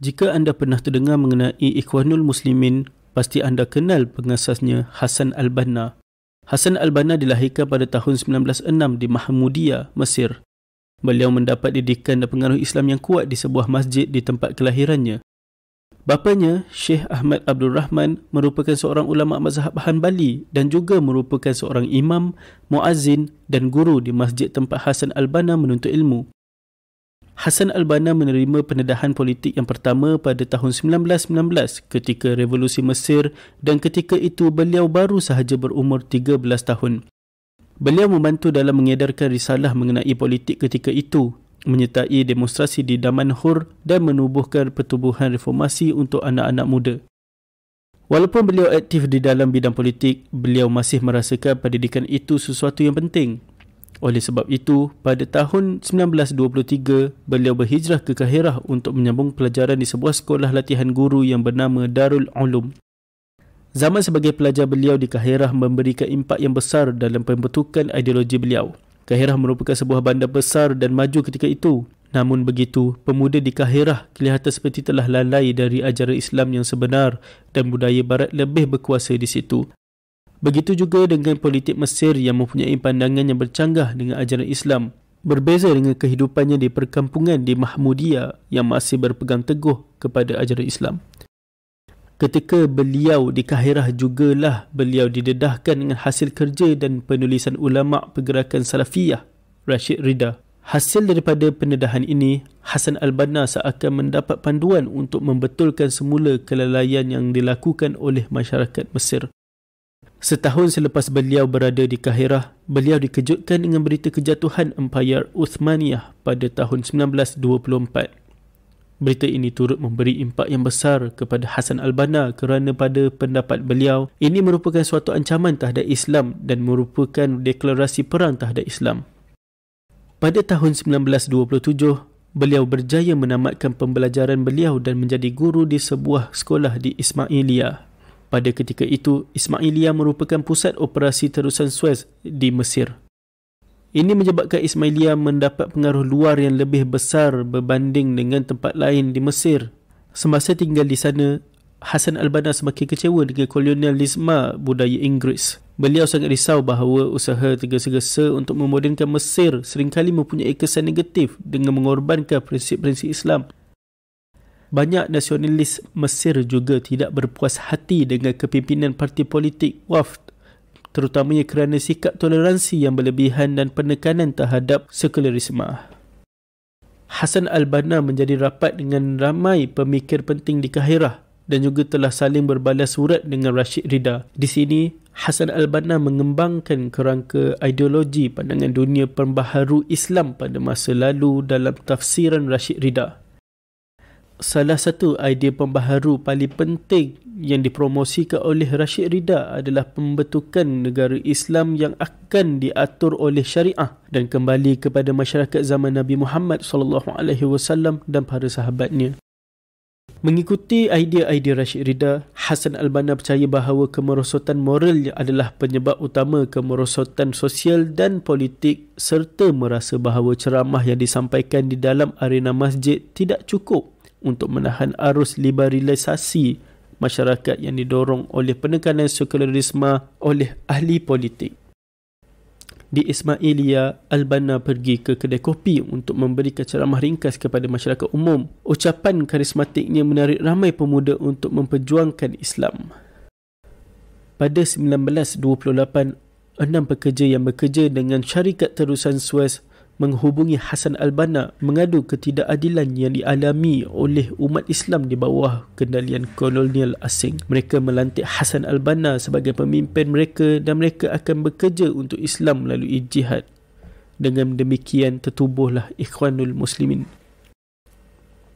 Jika anda pernah terdengar mengenai Ikhwanul Muslimin, pasti anda kenal pengasasnya Hassan al-Banna. Hassan al-Banna dilahirkan pada tahun 1906 di Mahmudiyah, Mesir. Beliau mendapat didikan dan pengaruh Islam yang kuat di sebuah masjid di tempat kelahirannya. Bapanya, Syekh Ahmad Abdul Rahman, merupakan seorang ulama mazhab Hanbali dan juga merupakan seorang imam, muazzin dan guru di masjid tempat Hassan al-Banna menuntut ilmu. Hassan al-Banna menerima pendedahan politik yang pertama pada tahun 1919 ketika Revolusi Mesir dan ketika itu beliau baru sahaja berumur 13 tahun. Beliau membantu dalam mengedarkan risalah mengenai politik ketika itu, menyertai demonstrasi di Damanhur dan menubuhkan pertubuhan reformasi untuk anak-anak muda. Walaupun beliau aktif di dalam bidang politik, beliau masih merasakan pendidikan itu sesuatu yang penting. Oleh sebab itu, pada tahun 1923, beliau berhijrah ke Kahirah untuk menyambung pelajaran di sebuah sekolah latihan guru yang bernama Darul Ulum. Zaman sebagai pelajar beliau di Kahirah memberikan impak yang besar dalam pembentukan ideologi beliau. Kahirah merupakan sebuah bandar besar dan maju ketika itu. Namun begitu, pemuda di Kahirah kelihatan seperti telah lalai dari ajaran Islam yang sebenar dan budaya Barat lebih berkuasa di situ. Begitu juga dengan politik Mesir yang mempunyai pandangan yang bercanggah dengan ajaran Islam. Berbeza dengan kehidupannya di perkampungan di Mahmudiyah yang masih berpegang teguh kepada ajaran Islam. Ketika beliau di Kahirah jugalah beliau didedahkan dengan hasil kerja dan penulisan ulama' pergerakan Salafiyah, Rashid Rida. Hasil daripada pendedahan ini, Hassan al-Banna seakan mendapat panduan untuk membetulkan semula kelalaian yang dilakukan oleh masyarakat Mesir. Setahun selepas beliau berada di Kahirah, beliau dikejutkan dengan berita kejatuhan Empayar Uthmaniyah pada tahun 1924. Berita ini turut memberi impak yang besar kepada Hassan al-Banna kerana pada pendapat beliau, ini merupakan suatu ancaman terhadap Islam dan merupakan deklarasi perang terhadap Islam. Pada tahun 1927, beliau berjaya menamatkan pembelajaran beliau dan menjadi guru di sebuah sekolah di Ismailiyah. Pada ketika itu, Ismailiyah merupakan pusat operasi terusan Suez di Mesir. Ini menyebabkan Ismailiyah mendapat pengaruh luar yang lebih besar berbanding dengan tempat lain di Mesir. Semasa tinggal di sana, Hassan al-Banna semakin kecewa dengan kolonialisme budaya Inggeris. Beliau sangat risau bahawa usaha tergesa-gesa untuk memodernkan Mesir seringkali mempunyai kesan negatif dengan mengorbankan prinsip-prinsip Islam. Banyak nasionalis Mesir juga tidak berpuas hati dengan kepimpinan parti politik Wafd, terutamanya kerana sikap toleransi yang berlebihan dan penekanan terhadap sekularisme. Hassan al-Banna menjadi rapat dengan ramai pemikir penting di Kahirah dan juga telah saling berbalas surat dengan Rashid Rida. Di sini, Hassan al-Banna mengembangkan kerangka ideologi pandangan dunia pembaharu Islam pada masa lalu dalam tafsiran Rashid Rida. Salah satu idea pembaharu paling penting yang dipromosikan oleh Rashid Rida adalah pembentukan negara Islam yang akan diatur oleh syariah dan kembali kepada masyarakat zaman Nabi Muhammad SAW dan para sahabatnya. Mengikuti idea-idea Rashid Rida, Hassan al-Banna percaya bahawa kemerosotan moral adalah penyebab utama kemerosotan sosial dan politik serta merasa bahawa ceramah yang disampaikan di dalam arena masjid tidak cukup untuk menahan arus liberalisasi masyarakat yang didorong oleh penekanan sekularisme oleh ahli politik. Di Ismailiyah, al-Banna pergi ke kedai kopi untuk memberikan ceramah ringkas kepada masyarakat umum. Ucapan karismatiknya menarik ramai pemuda untuk memperjuangkan Islam. Pada 1928, 6 pekerja yang bekerja dengan syarikat terusan Suez menghubungi Hassan al-Banna mengadu ketidakadilan yang dialami oleh umat Islam di bawah kendalian kolonial asing. Mereka melantik Hassan al-Banna sebagai pemimpin mereka dan mereka akan bekerja untuk Islam melalui jihad. Dengan demikian tertubuhlah Ikhwanul Muslimin.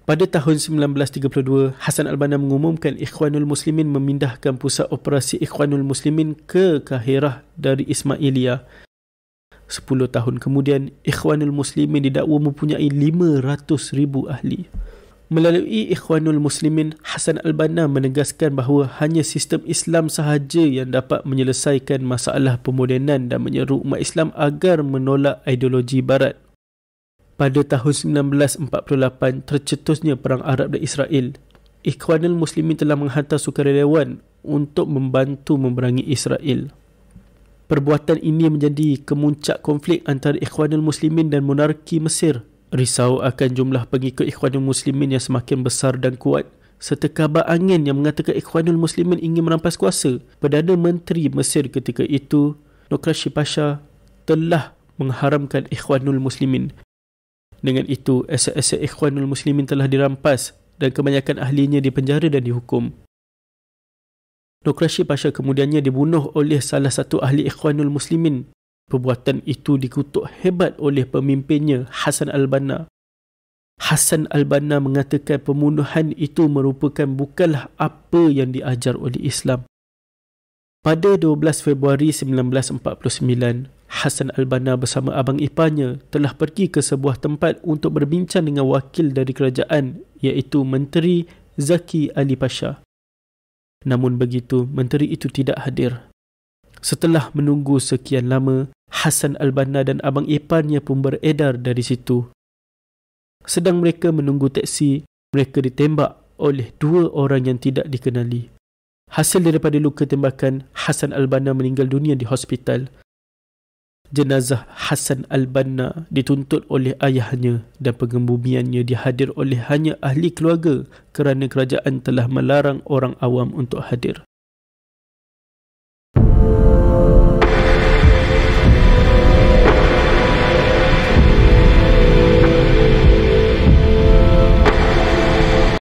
Pada tahun 1932, Hassan al-Banna mengumumkan Ikhwanul Muslimin memindahkan pusat operasi Ikhwanul Muslimin ke Kahirah dari Ismailiyah. 10 tahun kemudian, Ikhwanul Muslimin didakwa mempunyai 500,000 ahli. Melalui Ikhwanul Muslimin, Hassan al-Banna menegaskan bahawa hanya sistem Islam sahaja yang dapat menyelesaikan masalah pemodenan dan menyeru umat Islam agar menolak ideologi Barat. Pada tahun 1948, tercetusnya Perang Arab dan Israel. Ikhwanul Muslimin telah menghantar sukarelawan untuk membantu memerangi Israel. Perbuatan ini menjadi kemuncak konflik antara Ikhwanul Muslimin dan monarki Mesir. Risau akan jumlah pengikut Ikhwanul Muslimin yang semakin besar dan kuat, serta kabar angin yang mengatakan Ikhwanul Muslimin ingin merampas kuasa. Perdana Menteri Mesir ketika itu, Nokrashi Pasha, telah mengharamkan Ikhwanul Muslimin. Dengan itu, aset-aset Ikhwanul Muslimin telah dirampas dan kebanyakan ahlinya dipenjara dan dihukum. Nokrashi Pasha kemudiannya dibunuh oleh salah satu ahli Ikhwanul Muslimin. Perbuatan itu dikutuk hebat oleh pemimpinnya, Hassan al-Banna. Hassan al-Banna mengatakan pembunuhan itu merupakan bukanlah apa yang diajar oleh Islam. Pada 12 Februari 1949, Hassan al-Banna bersama abang iparnya telah pergi ke sebuah tempat untuk berbincang dengan wakil dari kerajaan, iaitu Menteri Zaki Ali Pasha. Namun begitu, menteri itu tidak hadir. Setelah menunggu sekian lama, Hassan al-Banna dan abang iparnya pun beredar dari situ. Sedang mereka menunggu teksi, mereka ditembak oleh dua orang yang tidak dikenali. Hasil daripada luka tembakan, Hassan al-Banna meninggal dunia di hospital. Jenazah Hassan al-Banna dituntut oleh ayahnya dan pengebumiannya dihadir oleh hanya ahli keluarga kerana kerajaan telah melarang orang awam untuk hadir.